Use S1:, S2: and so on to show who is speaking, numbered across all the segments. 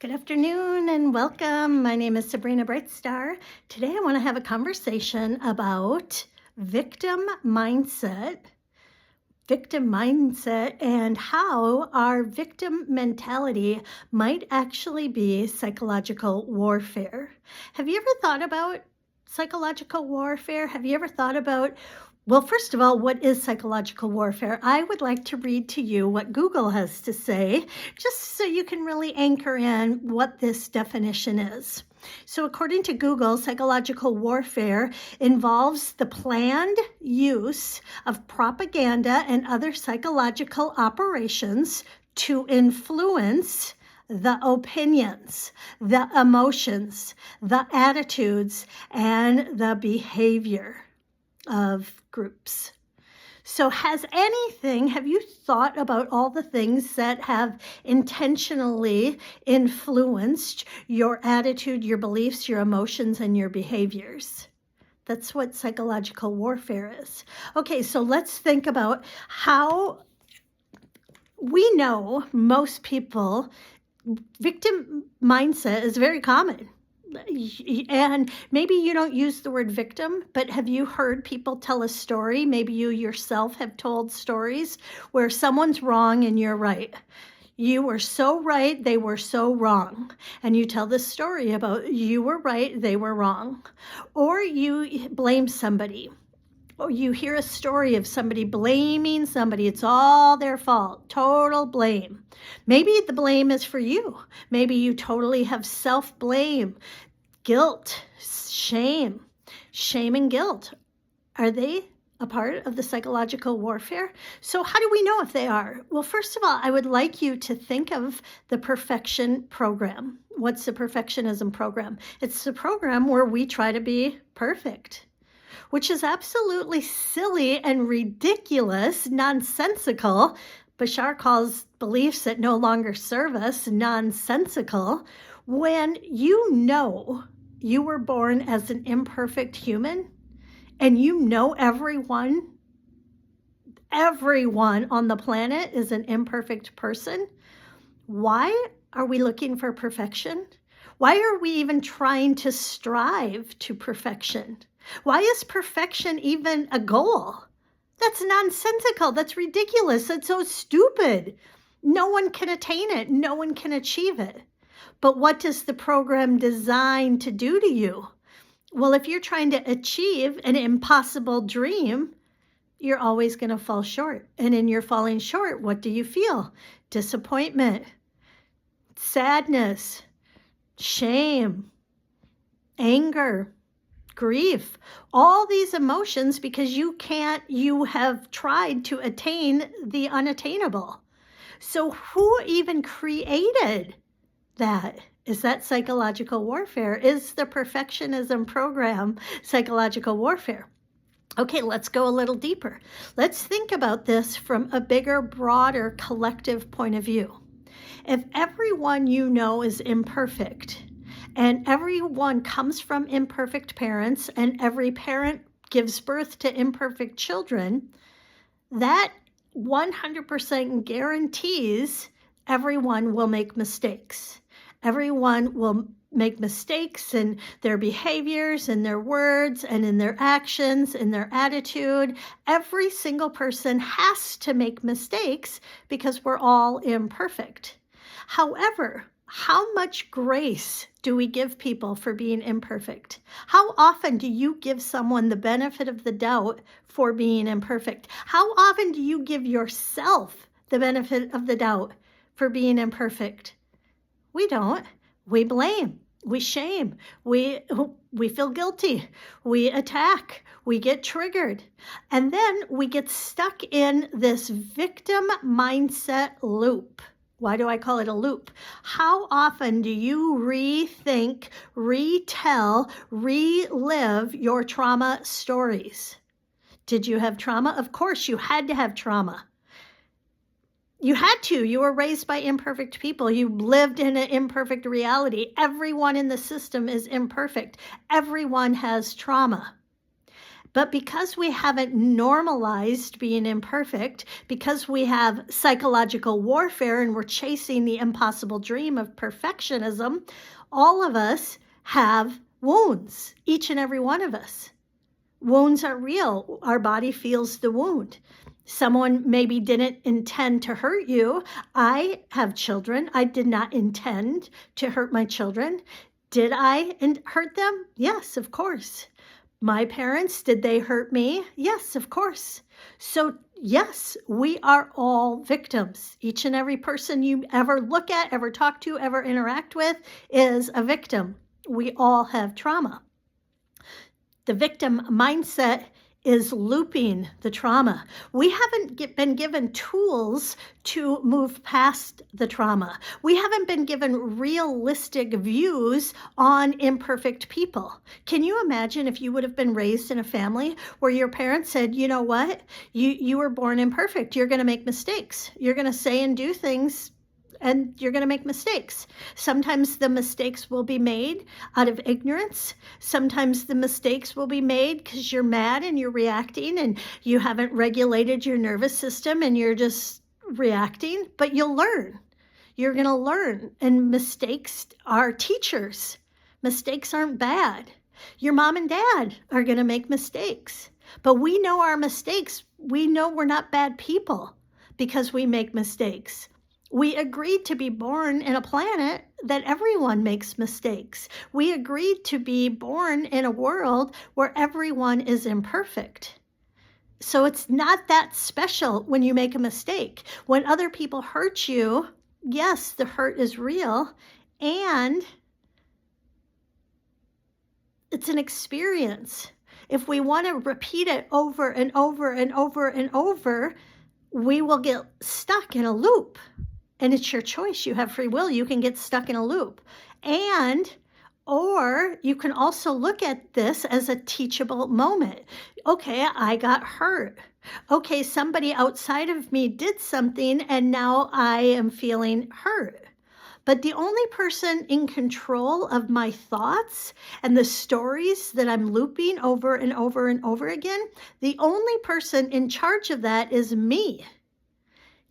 S1: Good afternoon and welcome. My name is Sabrina Brightstar. Today I want to have a conversation about victim mindset and how our victim mentality might actually be psychological warfare. Have you ever thought about psychological warfare? Have you ever thought about, well, first of all, what is psychological warfare? I would like to read to you what Google has to say, just so you can really anchor in what this definition is. So according to Google, psychological warfare involves the planned use of propaganda and other psychological operations to influence the opinions, the emotions, the attitudes, and the behavior of groups. So have you thought about all the things that have intentionally influenced your attitude, your beliefs, your emotions, and your behaviors? That's what psychological warfare is. Okay, so let's think about how we know most people, victim mindset is very common. And maybe you don't use the word victim, but have you heard people tell a story? Maybe you yourself have told stories where someone's wrong and you're right. You were so right, they were so wrong. And you tell the story about you were right, they were wrong. Or you blame somebody. Or you hear a story of somebody blaming somebody. It's all their fault. Total blame. Maybe the blame is for you. Maybe you totally have self-blame, guilt, shame. Shame and guilt. Are they a part of the psychological warfare? So how do we know if they are? Well, first of all, I would like you to think of the perfection program. What's the perfectionism program? It's the program where we try to be perfect, which is absolutely silly and ridiculous, nonsensical. Bashar calls beliefs that no longer serve us nonsensical. When you know you were born as an imperfect human, and you know everyone on the planet is an imperfect person, why are we looking for perfection? Why are we even trying to strive to perfection? Why is perfection even a goal? That's nonsensical. That's ridiculous. That's so stupid. No one can attain it. No one can achieve it. But what does the program design to do to you? Well, if you're trying to achieve an impossible dream, you're always going to fall short. And in your falling short, what do you feel? Disappointment, sadness, shame, anger, grief, all these emotions because you have tried to attain the unattainable. So who even created that? Is that psychological warfare? Is the perfectionism program psychological warfare? Okay, let's go a little deeper. Let's think about this from a bigger, broader, collective point of view. If everyone you know is imperfect, and everyone comes from imperfect parents, and every parent gives birth to imperfect children, that 100% guarantees everyone will make mistakes. Everyone will make mistakes in their behaviors, in their words, and in their actions, in their attitude. Every single person has to make mistakes because we're all imperfect. However, how much grace do we give people for being imperfect? How often do you give someone the benefit of the doubt for being imperfect? How often do you give yourself the benefit of the doubt for being imperfect? We don't. We blame. We shame. We feel guilty. We attack. We get triggered. And then we get stuck in this victim mindset loop. Why do I call it a loop? How often do you rethink, retell, relive your trauma stories? Did you have trauma? Of course, you had to have trauma. You had to. You were raised by imperfect people. You lived in an imperfect reality. Everyone in the system is imperfect. Everyone has trauma. But because we haven't normalized being imperfect, because we have psychological warfare and we're chasing the impossible dream of perfectionism, all of us have wounds, each and every one of us. Wounds are real. Our body feels the wound. Someone maybe didn't intend to hurt you. I have children. I did not intend to hurt my children. Did I hurt them? Yes, of course. My parents, did they hurt me? Yes, of course. So yes, we are all victims. Each and every person you ever look at, ever talk to, ever interact with is a victim. We all have trauma. The victim mindset is looping the trauma. We haven't been given tools to move past the trauma. We haven't been given realistic views on imperfect people. Can you imagine if you would have been raised in a family where your parents said, you know what, you were born imperfect. You're going to make mistakes. You're going to say and do things and you're going to make mistakes. Sometimes the mistakes will be made out of ignorance. Sometimes the mistakes will be made because you're mad and you're reacting and you haven't regulated your nervous system and you're just reacting, but you'll learn. You're going to learn. And mistakes are teachers. Mistakes aren't bad. Your mom and dad are going to make mistakes, but we know our mistakes. We know we're not bad people because we make mistakes. We agreed to be born in a planet that everyone makes mistakes. We agreed to be born in a world where everyone is imperfect. So it's not that special when you make a mistake. When other people hurt you, yes, the hurt is real, and it's an experience. If we want to repeat it over and over and over and over, we will get stuck in a loop. And it's your choice. You have free will. You can get stuck in a loop. Or you can also look at this as a teachable moment. Okay, I got hurt. Okay, somebody outside of me did something and now I am feeling hurt. But the only person in control of my thoughts and the stories that I'm looping over and over and over again, the only person in charge of that is me.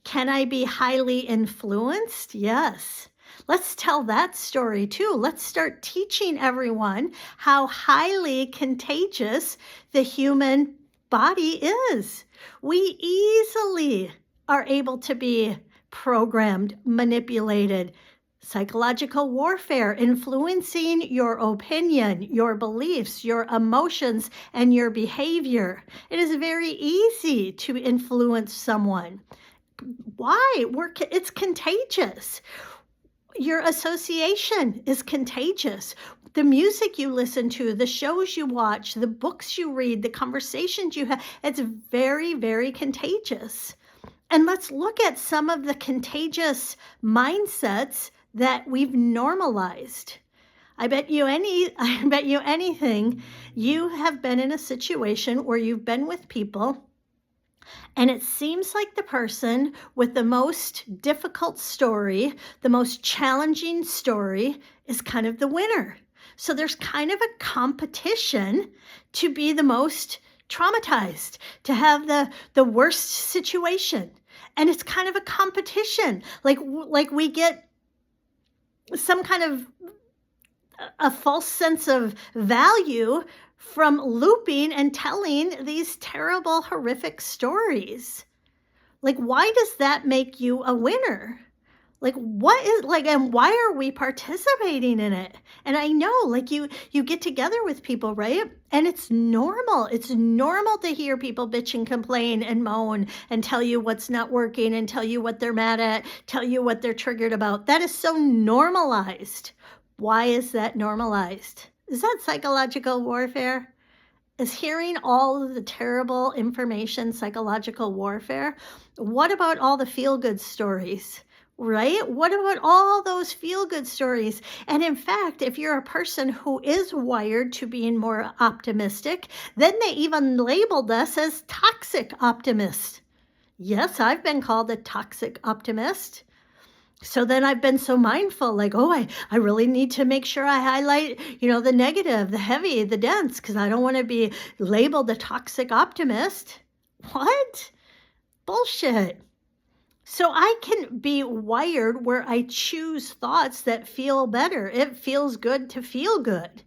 S1: Can I be highly influenced? Yes. Let's tell that story too. Let's start teaching everyone how highly contagious the human body is. We easily are able to be programmed, manipulated, psychological warfare, influencing your opinion, your beliefs, your emotions, and your behavior. It is very easy to influence someone. Why? It's contagious. Your association is contagious. The music you listen to, the shows you watch, the books you read, the conversations you have, it's very, very contagious. And let's look at some of the contagious mindsets that we've normalized. I bet you anything, you have been in a situation where you've been with people and it seems like the person with the most difficult story, the most challenging story, is kind of the winner. So there's kind of a competition to be the most traumatized, to have the worst situation. And it's kind of a competition. Like we get some kind of a false sense of value from looping and telling these terrible, horrific stories. Like, why does that make you a winner? Like, and why are we participating in it? And I know, like, you get together with people, right? And it's normal. It's normal to hear people bitch and complain and moan and tell you what's not working and tell you what they're mad at, tell you what they're triggered about. That is so normalized. Why is that normalized? Is that psychological warfare? Is hearing all of the terrible information psychological warfare? What about all the feel-good stories, right? What about all those feel-good stories? And in fact, if you're a person who is wired to being more optimistic, then they even labeled us as toxic optimists. Yes, I've been called a toxic optimist. So then I've been so mindful, like, oh, I really need to make sure I highlight, the negative, the heavy, the dense, because I don't want to be labeled a toxic optimist. What? Bullshit. So I can be wired where I choose thoughts that feel better. It feels good to feel good,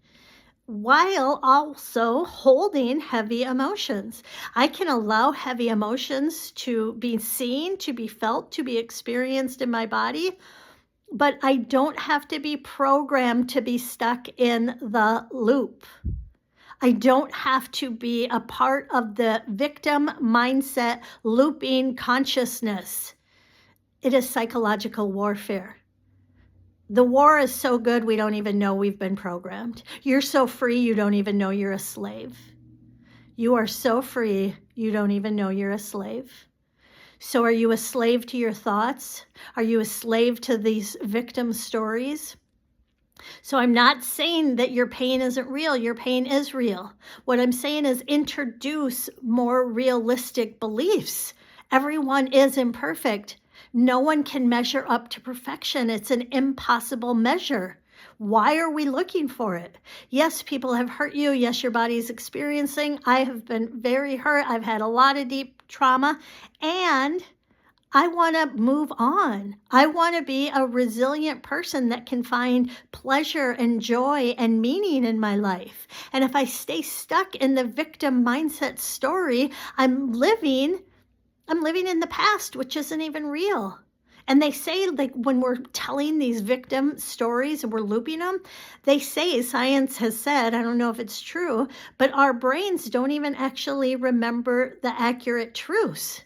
S1: while also holding heavy emotions. I can allow heavy emotions to be seen, to be felt, to be experienced in my body, but I don't have to be programmed to be stuck in the loop. I don't have to be a part of the victim mindset looping consciousness. It is psychological warfare. The war is so good we don't even know we've been programmed. You're so free you don't even know you're a slave. You are so free you don't even know you're a slave. So are you a slave to your thoughts? Are you a slave to these victim stories? So I'm not saying that your pain isn't real. Your pain is real. What I'm saying is introduce more realistic beliefs. Everyone is imperfect. No one can measure up to perfection. It's an impossible measure. Why are we looking for it? Yes, people have hurt you. Yes, your body's experiencing. I have been very hurt. I've had a lot of deep trauma, and I want to move on. I want to be a resilient person that can find pleasure and joy and meaning in my life. And if I stay stuck in the victim mindset story, I'm living in the past, which isn't even real. And they say, like, when we're telling these victim stories and we're looping them, they say, science has said, I don't know if it's true, but our brains don't even actually remember the accurate truths.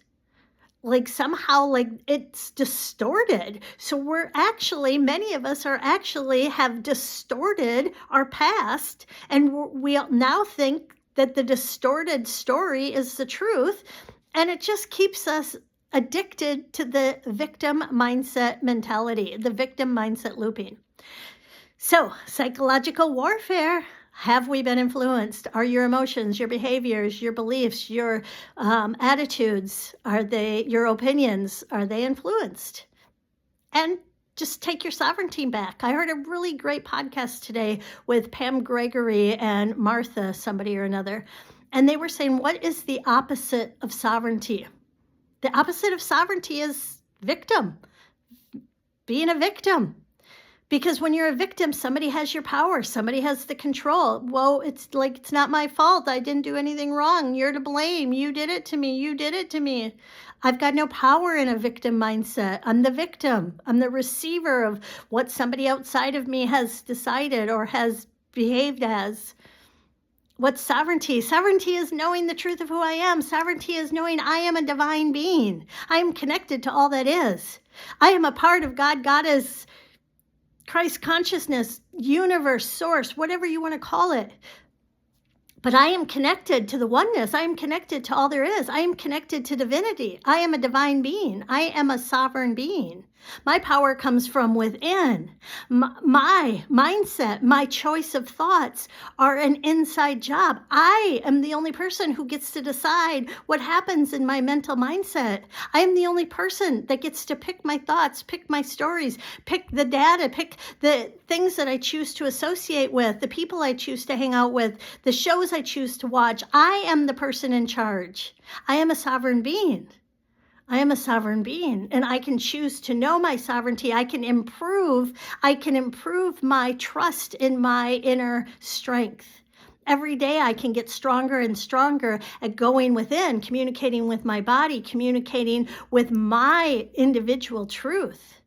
S1: Like somehow, like, it's distorted. So many of us have distorted our past, and we now think that the distorted story is the truth, and it just keeps us addicted to the victim mindset mentality, the victim mindset looping. So, psychological warfare. Have we been influenced? Are your emotions, your behaviors, your beliefs, your attitudes, your opinions, are they influenced? And just take your sovereignty back. I heard a really great podcast today with Pam Gregory and Martha, somebody or another. And they were saying, what is the opposite of sovereignty? The opposite of sovereignty is victim, being a victim. Because when you're a victim, somebody has your power, somebody has the control. Well, it's like, it's not my fault. I didn't do anything wrong. You're to blame. You did it to me. You did it to me. I've got no power in a victim mindset. I'm the victim. I'm the receiver of what somebody outside of me has decided or has behaved as. What's sovereignty? Sovereignty is knowing the truth of who I am. Sovereignty is knowing I am a divine being. I am connected to all that is. I am a part of God, Goddess, Christ consciousness, universe, source, whatever you want to call it. But I am connected to the oneness. I am connected to all there is. I am connected to divinity. I am a divine being. I am a sovereign being. My power comes from within. My mindset, my choice of thoughts are an inside job. I am the only person who gets to decide what happens in my mental mindset. I am the only person that gets to pick my thoughts, pick my stories, pick the data, pick the things that I choose to associate with, the people I choose to hang out with, the shows I choose to watch. I am the person in charge. I am a sovereign being. I am a sovereign being, and I can choose to know my sovereignty. I can improve my trust in my inner strength. Every day I can get stronger and stronger at going within, communicating with my body, communicating with my individual truth.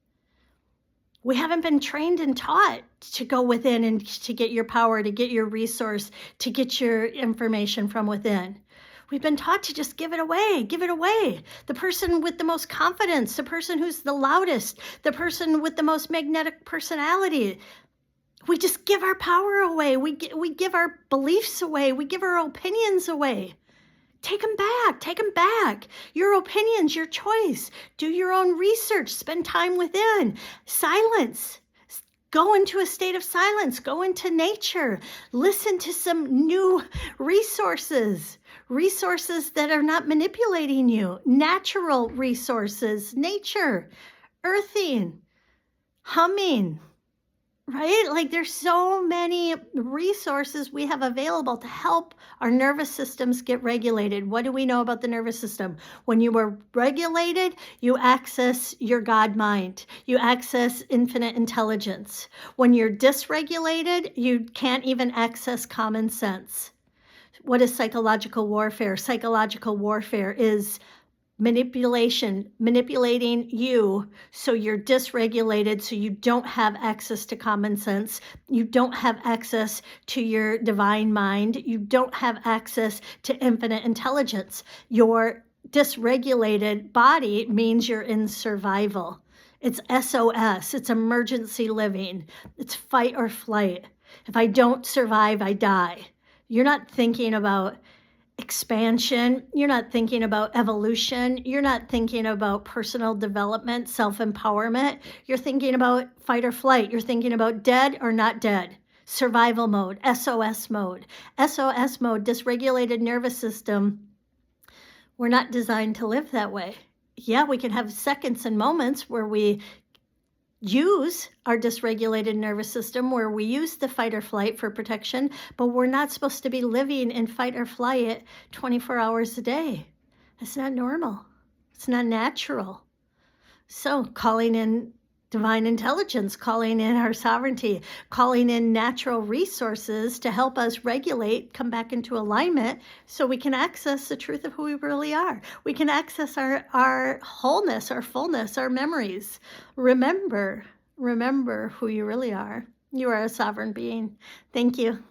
S1: We haven't been trained and taught to go within and to get your power, to get your resource, to get your information from within. We've been taught to just give it away, give it away. The person with the most confidence, the person who's the loudest, the person with the most magnetic personality. We just give our power away. We give our beliefs away. We give our opinions away. Take them back. Take them back. Your opinions, your choice. Do your own research. Spend time within. Silence. Go into a state of silence. Go into nature. Listen to some new resources that are not manipulating you. Natural resources, nature, earthing. humming, right? Like there's so many resources we have available to help our nervous systems get regulated. What do we know about the nervous system? When you are regulated, you access your God mind. You access infinite intelligence. When you're dysregulated, you can't even access common sense. What is psychological warfare? Psychological warfare is manipulating you so you're dysregulated, so you don't have access to common sense, you don't have access to your divine mind, you don't have access to infinite intelligence. Your dysregulated body means you're in survival. It's SOS, it's emergency living, it's fight or flight. If I don't survive, I die. You're not thinking about expansion. You're not thinking about evolution. You're not thinking about personal development, self-empowerment. You're thinking about fight or flight. You're thinking about dead or not dead. Survival mode, SOS mode. SOS mode, dysregulated nervous system. We're not designed to live that way. Yeah, we can have seconds and moments where we use our dysregulated nervous system, where we use the fight or flight for protection, but we're not supposed to be living in fight or flight 24 hours a day. It's not normal. It's not natural. So calling in divine intelligence, calling in our sovereignty, calling in natural resources to help us regulate, come back into alignment so we can access the truth of who we really are. We can access our wholeness, our fullness, our memories. Remember who you really are. You are a sovereign being. Thank you.